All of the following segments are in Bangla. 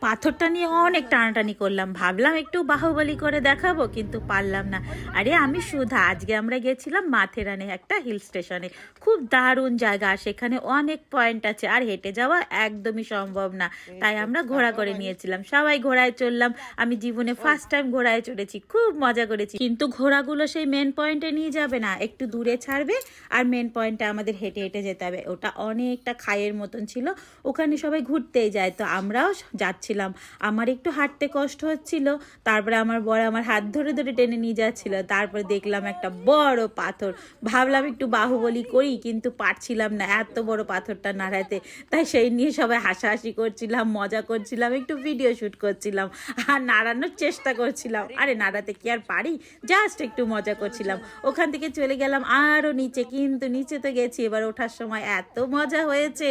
পাথরটা নিয়ে অনেক টানাটানি করলাম, ভাবলাম একটু বাহুবলী করে দেখাবো, কিন্তু পারলাম না। আরে আমি সুধা, আজকে আমরা গেছিলাম মাথেরানে একটা হিল স্টেশনে। খুব দারুণ জায়গা, সেখানে অনেক পয়েন্ট আছে, আর হেঁটে যাওয়া একদমই সম্ভব না। তাই আমরা ঘোড়া করে নিয়েছিলাম, সবাই ঘোড়ায় চললাম। আমি জীবনে ফার্স্ট টাইম ঘোড়ায় চড়েছি, খুব মজা করেছি। কিন্তু ঘোড়াগুলো সেই মেন পয়েন্টে নিয়ে যাবে না, একটু দূরে ছাড়বে, আর মেন পয়েন্টে আমাদের হেঁটে হেঁটে যেতে হবে। ওটা অনেকটা খাইয়ের মতন ছিল, ওখানে সবাই ঘুরতেই যায়, তো আমরাও যাচ্ছিলাম। আমার একটু হাঁটতে কষ্ট হচ্ছিল, তারপরে আমার বর আমার হাত ধরে ধরে টেনে নিয়ে যাচ্ছিল। তারপরে দেখলাম একটা বড় পাথর, ভাবলাম একটু বাহুবলী করি, কিন্তু পারছিলাম না এত বড় পাথরটা নাড়াতে। তাই সেই নিয়ে সবাই হাসাহাসি করছিলাম, মজা করছিলাম, একটু ভিডিও শ্যুট করছিলাম, আর নাড়ানোর চেষ্টা করছিলাম। আরে নাড়াতে কি আর পারি, জাস্ট একটু মজা করছিলাম। ওখান থেকে চলে গেলাম আরও নিচে, কিন্তু নিচে তো গেছি, এবার ওঠার সময় এত মজা হয়েছে,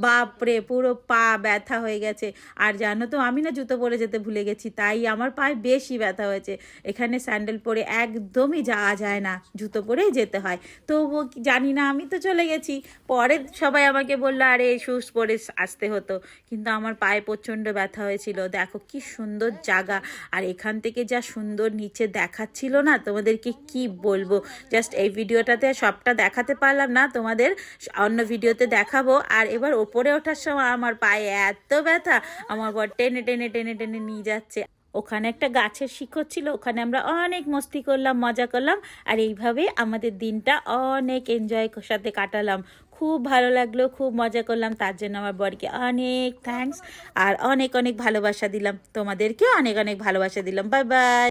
বাপরে পুরো পা ব্যথা হয়ে গেছে। আর জানো তো, আমি না জুতো পরে যেতে ভুলে গেছি, তাই আমার পায়ে বেশি ব্যথা হয়েছে। এখানে স্যান্ডেল পরে একদমই যাওয়া যায় না, জুতো পরেই যেতে হয়। তো জানি না, আমি তো চলে গেছি। পরে সবাই আমাকে বললো আরে শুজ পরে আসতে হতো, কিন্তু আমার পায়ে প্রচণ্ড ব্যথা হয়েছিল। দেখো কি সুন্দর জায়গা, আর এখান থেকে যা সুন্দর নিচে দেখাচ্ছিল না, তোমাদেরকে কি বলবো। জাস্ট এই ভিডিওটাতে সবটা দেখাতে পারলাম না, তোমাদের অন্য ভিডিওতে দেখাবো। আর এবার ওপরে ওঠার সময় আমার পায়ে এত ব্যথা, আমার বর টেনে টেনে টেনে টেনে নিয়ে যাচ্ছে। ওখানে একটা গাছের শিখর ছিল, ওখানে আমরা অনেক মস্তি করলাম, মজা করলাম, আর এইভাবে আমাদের দিনটা অনেক এনজয় সাথে কাটালাম। খুব ভালো লাগলো, খুব মজা করলাম, তার জন্য আমার বরকে অনেক থ্যাঙ্কস, আর অনেক অনেক ভালোবাসা দিলাম। তোমাদেরকেও অনেক অনেক ভালোবাসা দিলাম। Bye bye.